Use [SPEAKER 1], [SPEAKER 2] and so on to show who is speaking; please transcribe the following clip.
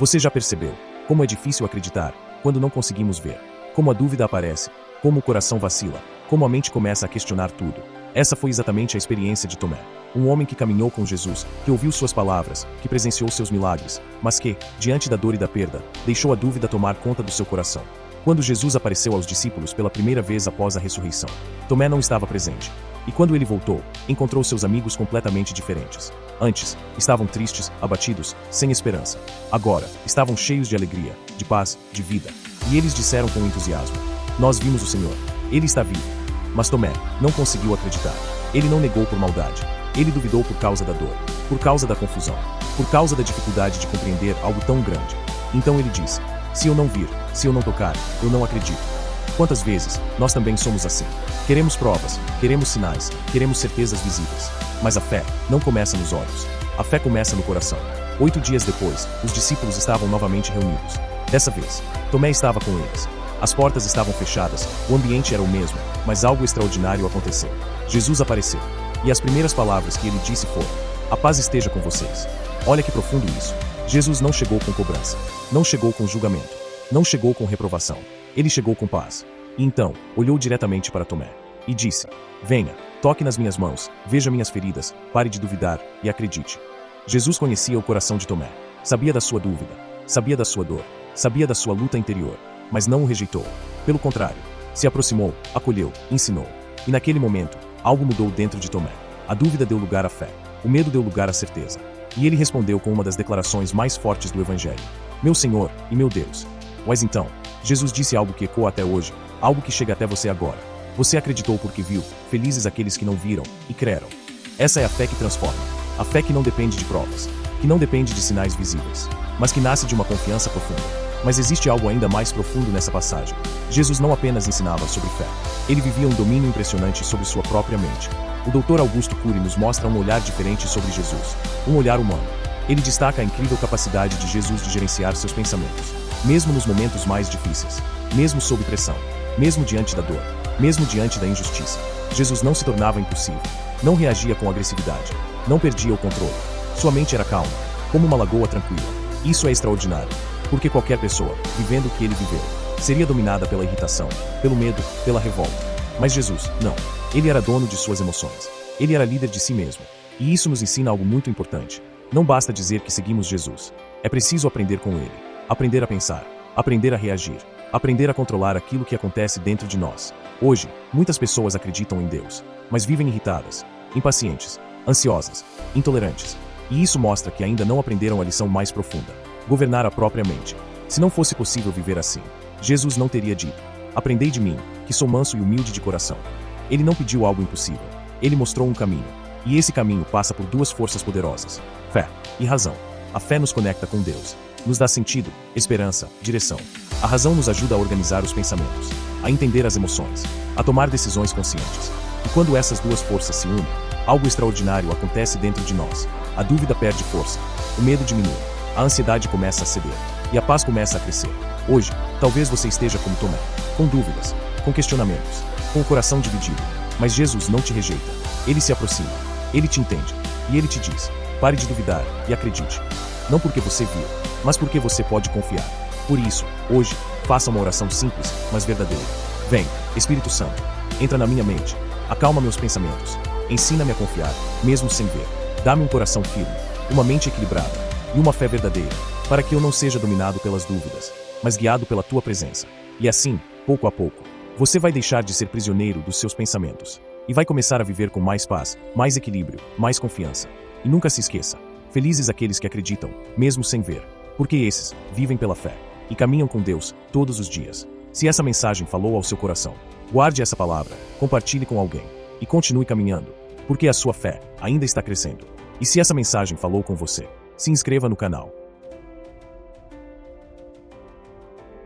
[SPEAKER 1] Você já percebeu como é difícil acreditar quando não conseguimos ver? Como a dúvida aparece, como o coração vacila, como a mente começa a questionar tudo. Essa foi exatamente a experiência de Tomé. Um homem que caminhou com Jesus, que ouviu suas palavras, que presenciou seus milagres, mas que, diante da dor e da perda, deixou a dúvida tomar conta do seu coração. Quando Jesus apareceu aos discípulos pela primeira vez após a ressurreição, Tomé não estava presente. E quando ele voltou, encontrou seus amigos completamente diferentes. Antes, estavam tristes, abatidos, sem esperança. Agora, estavam cheios de alegria, de paz, de vida. E eles disseram com entusiasmo: "Nós vimos o Senhor. Ele está vivo." Mas Tomé não conseguiu acreditar. Ele não negou por maldade. Ele duvidou por causa da dor, por causa da confusão, por causa da dificuldade de compreender algo tão grande. Então ele disse: "Se eu não vir, se eu não tocar, eu não acredito." Quantas vezes nós também somos assim? Queremos provas, queremos sinais, queremos certezas visíveis. Mas a fé não começa nos olhos. A fé começa no coração. 8 dias depois, os discípulos estavam novamente reunidos. Dessa vez, Tomé estava com eles. As portas estavam fechadas, o ambiente era o mesmo, mas algo extraordinário aconteceu. Jesus apareceu. E as primeiras palavras que ele disse foram: "A paz esteja com vocês." Olha que profundo isso. Jesus não chegou com cobrança. Não chegou com julgamento. Não chegou com reprovação. Ele chegou com paz. E então, olhou diretamente para Tomé e disse: "Venha, toque nas minhas mãos, veja minhas feridas, pare de duvidar e acredite." Jesus conhecia o coração de Tomé. Sabia da sua dúvida. Sabia da sua dor. Sabia da sua luta interior. Mas não o rejeitou. Pelo contrário, se aproximou, acolheu, ensinou. E naquele momento, algo mudou dentro de Tomé. A dúvida deu lugar à fé. O medo deu lugar à certeza. E ele respondeu com uma das declarações mais fortes do Evangelho: "Meu Senhor e meu Deus." Mas então, Jesus disse algo que ecoa até hoje, algo que chega até você agora. Você acreditou porque viu, felizes aqueles que não viram e creram. Essa é a fé que transforma. A fé que não depende de provas, que não depende de sinais visíveis, mas que nasce de uma confiança profunda. Mas existe algo ainda mais profundo nessa passagem. Jesus não apenas ensinava sobre fé. Ele vivia um domínio impressionante sobre sua própria mente. O Dr. Augusto Cury nos mostra um olhar diferente sobre Jesus. Um olhar humano. Ele destaca a incrível capacidade de Jesus de gerenciar seus pensamentos. Mesmo nos momentos mais difíceis. Mesmo sob pressão. Mesmo diante da dor. Mesmo diante da injustiça. Jesus não se tornava impulsivo. Não reagia com agressividade. Não perdia o controle. Sua mente era calma, como uma lagoa tranquila. Isso é extraordinário. Porque qualquer pessoa, vivendo o que ele viveu, seria dominada pela irritação, pelo medo, pela revolta. Mas Jesus, não. Ele era dono de suas emoções. Ele era líder de si mesmo. E isso nos ensina algo muito importante. Não basta dizer que seguimos Jesus. É preciso aprender com ele. Aprender a pensar. Aprender a reagir. Aprender a controlar aquilo que acontece dentro de nós. Hoje, muitas pessoas acreditam em Deus, mas vivem irritadas, impacientes, ansiosas, intolerantes. E isso mostra que ainda não aprenderam a lição mais profunda: governar a própria mente. Se não fosse possível viver assim, Jesus não teria dito: "Aprendei de mim, que sou manso e humilde de coração." Ele não pediu algo impossível. Ele mostrou um caminho. E esse caminho passa por duas forças poderosas: fé e razão. A fé nos conecta com Deus. Nos dá sentido, esperança, direção. A razão nos ajuda a organizar os pensamentos, a entender as emoções, a tomar decisões conscientes. E quando essas duas forças se unem, algo extraordinário acontece dentro de nós. A dúvida perde força, o medo diminui, a ansiedade começa a ceder, e a paz começa a crescer. Hoje, talvez você esteja como Tomé, com dúvidas, com questionamentos, com o coração dividido. Mas Jesus não te rejeita. Ele se aproxima, ele te entende, e ele te diz: "Pare de duvidar e acredite." Não porque você viu, mas porque você pode confiar. Por isso, hoje, faça uma oração simples, mas verdadeira. Vem, Espírito Santo, entra na minha mente, acalma meus pensamentos, ensina-me a confiar, mesmo sem ver. Dá-me um coração firme, uma mente equilibrada e uma fé verdadeira, para que eu não seja dominado pelas dúvidas, mas guiado pela tua presença. E assim, pouco a pouco, você vai deixar de ser prisioneiro dos seus pensamentos e vai começar a viver com mais paz, mais equilíbrio, mais confiança. E nunca se esqueça: felizes aqueles que acreditam, mesmo sem ver, porque esses vivem pela fé e caminham com Deus todos os dias. Se essa mensagem falou ao seu coração, guarde essa palavra, compartilhe com alguém e continue caminhando, porque a sua fé ainda está crescendo. E se essa mensagem falou com você, se inscreva no canal